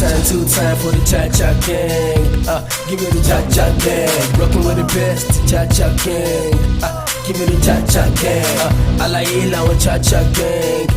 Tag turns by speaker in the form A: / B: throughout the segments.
A: two time for the Cha gang. Give me the Cha gang. Rockin' with the best, Cha gang. Give me the Cha gang. Alaila with Cha gang.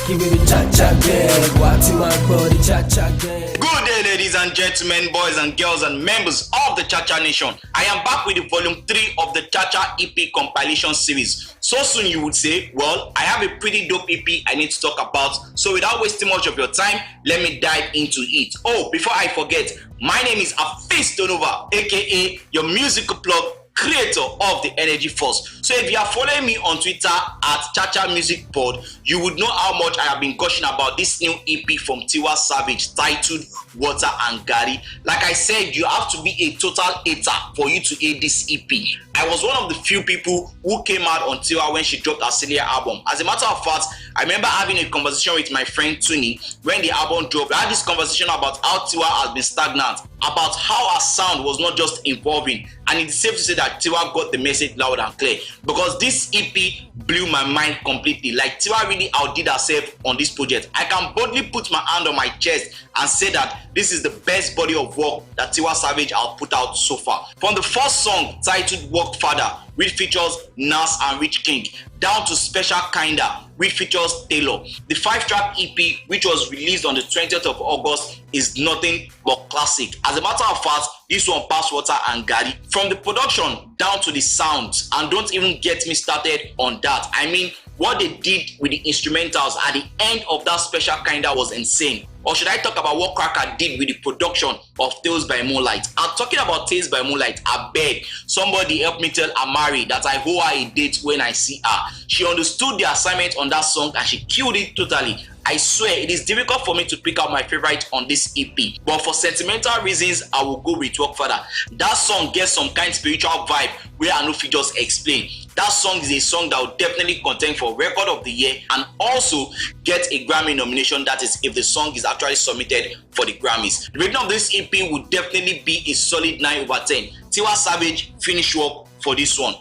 A: Give me the Cha gang. What's in my body, Cha gang.
B: Good day, ladies and gentlemen, boys and girls, and members of the Cha Nation. I am back with the volume 3 of the Cha EP Compilation series. So soon you would say, well, I have a pretty dope EP I need to talk about. So without wasting much of your time, let me dive into it. Oh, before I forget, my name is Hafeestonova, aka your musical plug, creator of the Energy Force. So if you are following me on Twitter at Cha Music Pod, you would know how much I have been gushing about this new EP from Tiwa Savage titled Water and Gari. Like I said, you have to be a total hater for you to hate this EP. I was one of the few people who came out on Tiwa when she dropped her Celia album. As a matter of fact, I remember having a conversation with my friend Tuni when the album dropped. I had this conversation about how Tiwa has been stagnant, about how her sound was not just evolving, and it's safe to say that Tiwa got the message loud and clear, because this EP blew my mind completely. Like, Tiwa really outdid herself on this project. I can boldly put my hand on my chest and say that this is the best body of work that Tiwa Savage has put out so far. From the first song titled Work Father, which features Nas and Rich King, down to Special Kinda, which features Taylor. The 5-track EP, which was released on the 20th of August, is nothing but classic. As a matter of fact, this one passed Water and Gari. From the production down to the sounds, and don't even get me started on that. I mean, what they did with the instrumentals at the end of that Special Kinda was insane. Or should I talk about what Cracker did with the production of Tales by Moonlight? I'm talking about Tales by Moonlight. I beg somebody help me tell Amari that I owe her a date when I see her. She understood the assignment on that song and she killed it totally. I swear it is difficult for me to pick out my favorite on this EP, but for sentimental reasons I will go with Work Father. That song gets some kind of spiritual vibe where I know if you just explain. That song is a song that will definitely contend for Record of the Year and also get a Grammy nomination, that is if the song is actually submitted for the Grammys. The rating of this EP would definitely be a solid 9/10. Tiwa Savage finished work for this one.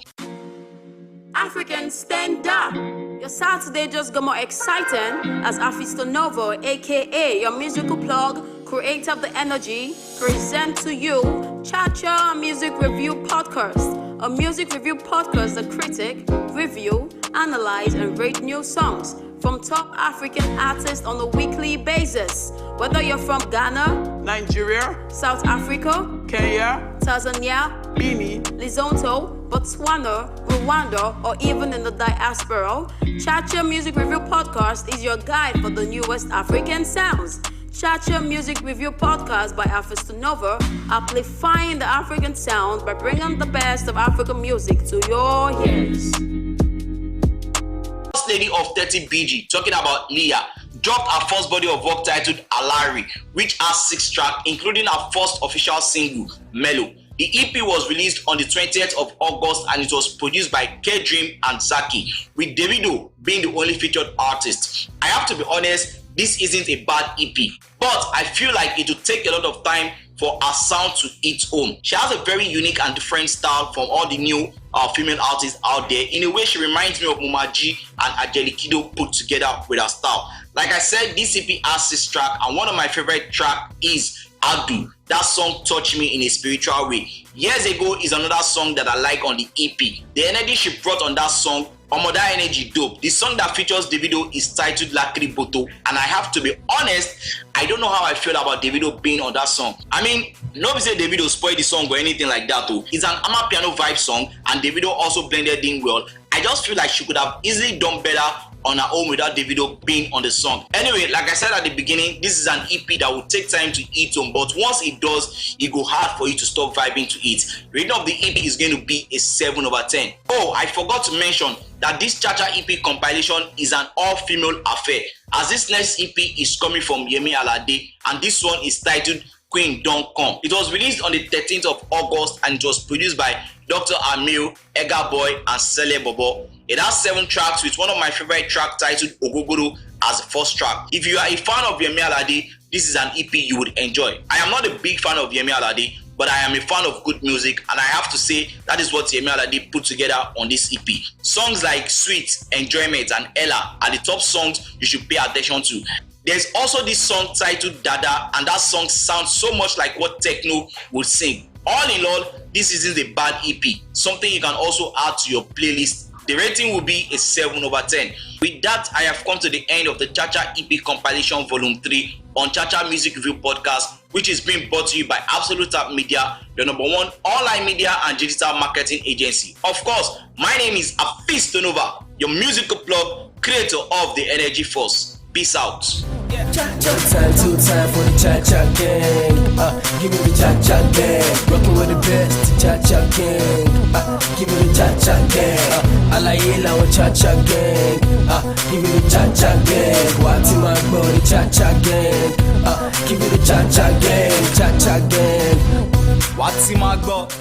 C: Africans, stand up! Your Saturday just got more exciting as Hafeestonova, aka your musical plug, creator of the Energy, present to you Cha Music Review Podcast. A music review podcast that critic, review, analyze, and rate new songs from top African artists on a weekly basis. Whether you're from Ghana,
D: Nigeria,
C: South Africa,
D: Kenya,
C: Tanzania,
D: Benin,
C: Lesotho, Botswana, Rwanda, or even in the diaspora, Cha Music Review Podcast is your guide for the newest African sounds. Cha Music Review Podcast by Hafeestonova, amplifying the African sound by bringing the best of African music to your ears.
B: First lady of 30 BG, talking about Liya, dropped her first body of work titled Alari, which has 6 tracks, including her first official single, Mellow. The EP was released on the 20th of August and it was produced by K-Dream and Zaki, with Davido being the only featured artist. I have to be honest, this isn't a bad EP, but I feel like it will take a lot of time for her sound to hit home. She has a very unique and different style from all the new female artists out there. In a way, she reminds me of Mumaji and Ajelikido put together with her style. Like I said, this EP has 6 tracks, and one of my favorite tracks is Adu. That song touched me in a spiritual way. Years ago is another song that I like on the EP. The energy she brought on that song, Omoda Energy dope. The song that features Davido is titled Lakri Boto, and I have to be honest, I don't know how I feel about Davido being on that song. I mean, nobody say Davido spoiled the song or anything like that though. It's an amapiano vibe song and Davido also blended in well. I just feel like she could have easily done better on her own without Davido being on the song. Anyway, like I said at the beginning, this is an EP that will take time to hit on, but once it does, it go hard for you to stop vibing to it. Rating of the EP is going to be a 7/10. Oh, I forgot to mention that this Cha EP compilation is an all-female affair, as this next EP is coming from Yemi Alade, and this one is titled Queen Don't Come. It was released on the 13th of August and it was produced by Dr. Amil, Ega Boy, and Sele Bobo. It has 7 tracks with one of my favorite tracks titled Ogogoro as the first track. If you are a fan of Yemi Alade, this is an EP you would enjoy. I am not a big fan of Yemi Alade, but I am a fan of good music, and I have to say that is what Yemi Alade put together on this EP. Songs like Sweet, Enjoyment, and Ella are the top songs you should pay attention to. There's also this song titled Dada, and that song sounds so much like what techno would sing. All in all, this isn't a bad EP, something you can also add to your playlist. The rating will be a 7/10. With that, I have come to the end of the Cha EP Compilation Volume 3 on Cha Music Review Podcast, which is being brought to you by Absolute App Media, the #1 online media and digital marketing agency. Of course, my name is Hafeestonova, your musical plug, creator of the Energy Force. Peace out.
A: One time, two time for the Cha gang. Give me the Cha gang. Rocking with the best, Cha gang. Give me the Cha gang. Alayela with Cha gang. Give me the Cha gang. What's in my body, Cha gang. Give me the Cha gang. Cha gang.
D: What's in my body?